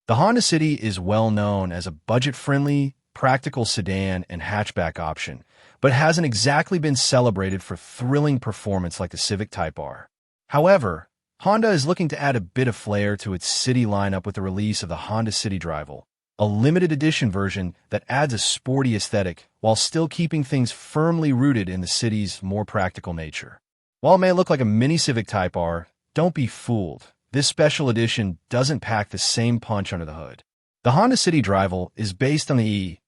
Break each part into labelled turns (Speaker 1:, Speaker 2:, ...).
Speaker 1: The Honda City is well known as a budget-friendly, practical sedan and hatchback option, but hasn't exactly been celebrated for thrilling performance like the Civic Type R. However, Honda is looking to add a bit of flair to its city lineup with the release of the Honda City Drival, a limited edition version that adds a sporty aesthetic while still keeping things firmly rooted in the city's more practical nature. While it may look like a mini Civic Type R, don't be fooled. This special edition doesn't pack the same punch under the hood. The Honda City Drival is based on the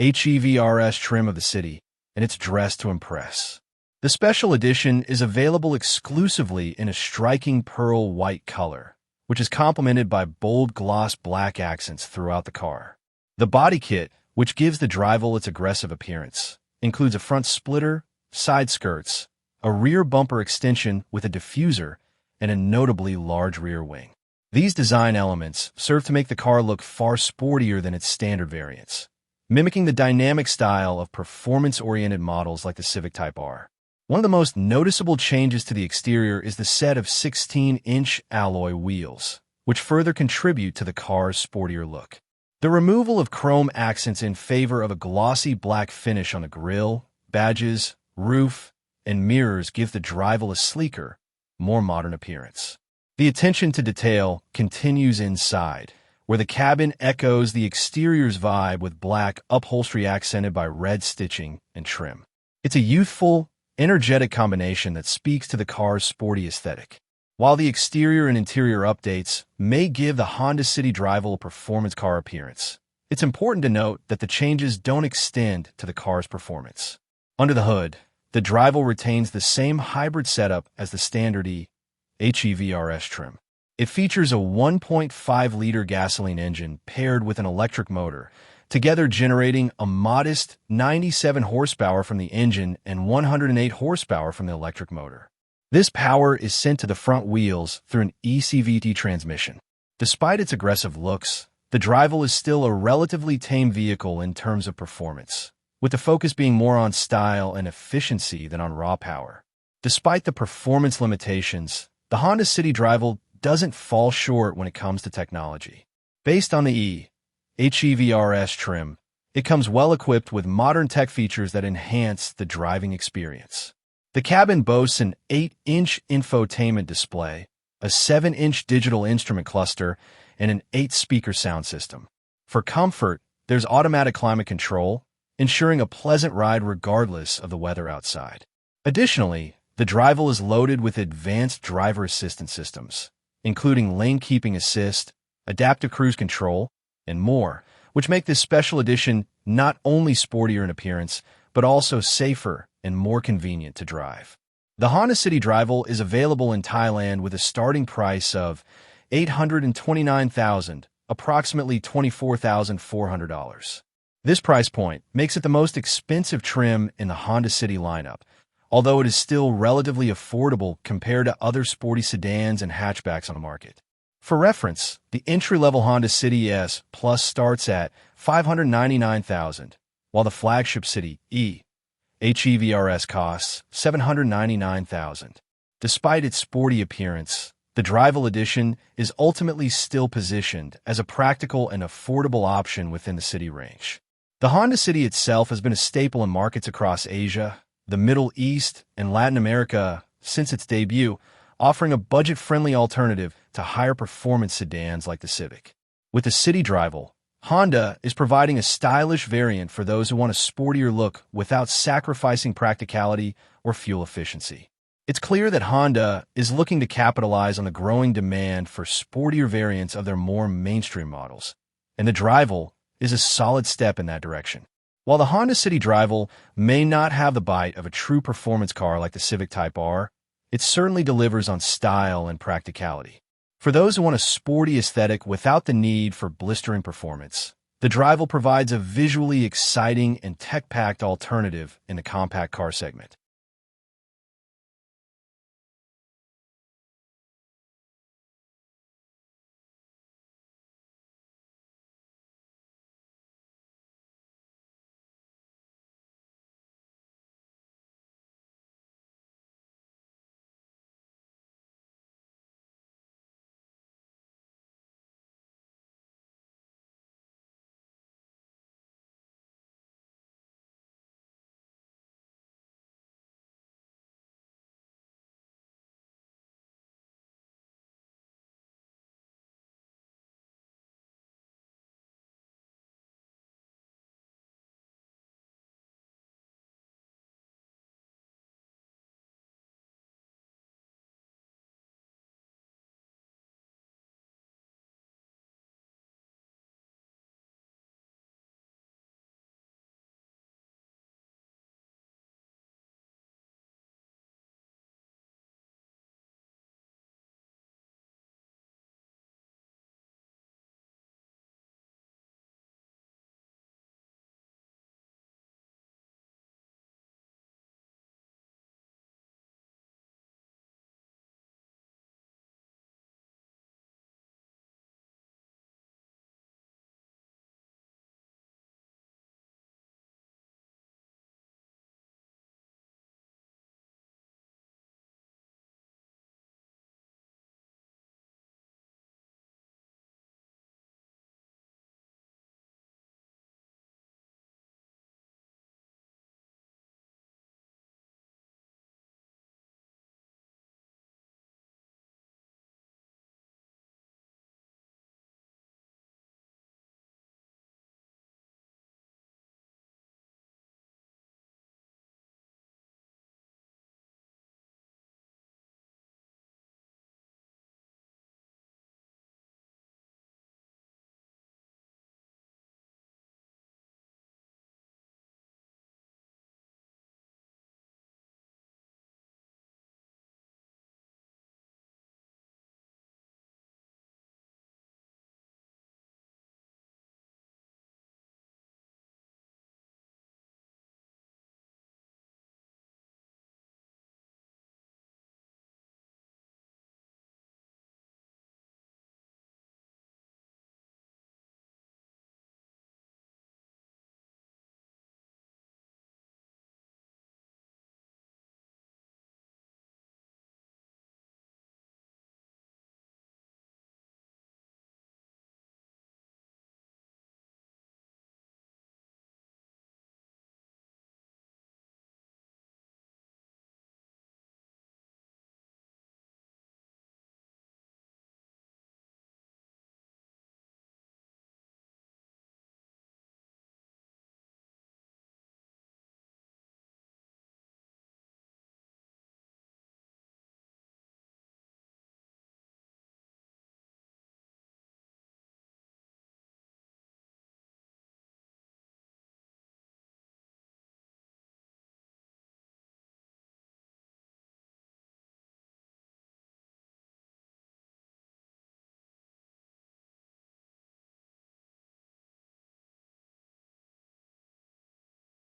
Speaker 1: HEV RS trim of the City, and it's dressed to impress. The special edition is available exclusively in a striking pearl white color, which is complemented by bold gloss black accents throughout the car. The body kit, which gives the Drival its aggressive appearance, includes a front splitter, side skirts, a rear bumper extension with a diffuser, and a notably large rear wing. These design elements serve to make the car look far sportier than its standard variants, mimicking the dynamic style of performance-oriented models like the Civic Type R. One of the most noticeable changes to the exterior is the set of 16-inch alloy wheels, which further contribute to the car's sportier look. The removal of chrome accents in favor of a glossy black finish on the grille, badges, roof, and mirrors give the Drival a sleeker, more modern appearance. The attention to detail continues inside, where the cabin echoes the exterior's vibe with black upholstery accented by red stitching and trim. It's a youthful, energetic combination that speaks to the car's sporty aesthetic. While the exterior and interior updates may give the Honda City Drival a performance car appearance, it's important to note that the changes don't extend to the car's performance. Under the hood, the Drival retains the same hybrid setup as the standard HEV RS trim. It features a 1.5-liter gasoline engine paired with an electric motor, together generating a modest 97 horsepower from the engine and 108 horsepower from the electric motor. This power is sent to the front wheels through an ECVT transmission. Despite its aggressive looks, the Drival is still a relatively tame vehicle in terms of performance, with the focus being more on style and efficiency than on raw power. Despite the performance limitations, the Honda City Drival doesn't fall short when it comes to technology. Based on the HEV RS trim, it comes well-equipped with modern tech features that enhance the driving experience. The cabin boasts an 8-inch infotainment display, a 7-inch digital instrument cluster, and an 8-speaker sound system. For comfort, there's automatic climate control, ensuring a pleasant ride regardless of the weather outside. Additionally, the Drival is loaded with advanced driver assistance systems, including lane keeping assist, adaptive cruise control, and more, which make this special edition not only sportier in appearance, but also safer and more convenient to drive. The Honda City Drival is available in Thailand with a starting price of $829,000, approximately $24,400. This price point makes it the most expensive trim in the Honda City lineup, although it is still relatively affordable compared to other sporty sedans and hatchbacks on the market. For reference, the entry-level Honda City S Plus starts at $599,000, while the flagship City HEV RS costs $799,000. Despite its sporty appearance, the Drival edition is ultimately still positioned as a practical and affordable option within the city range. The Honda City itself has been a staple in markets across Asia, the Middle East, and Latin America since its debut, offering a budget-friendly alternative to higher-performance sedans like the Civic. With the City Drival, Honda is providing a stylish variant for those who want a sportier look without sacrificing practicality or fuel efficiency. It's clear that Honda is looking to capitalize on the growing demand for sportier variants of their more mainstream models, and the Drival is a solid step in that direction. While the Honda City Drival may not have the bite of a true performance car like the Civic Type R, it certainly delivers on style and practicality. For those who want a sporty aesthetic without the need for blistering performance, the Drival provides a visually exciting and tech-packed alternative in the compact car segment.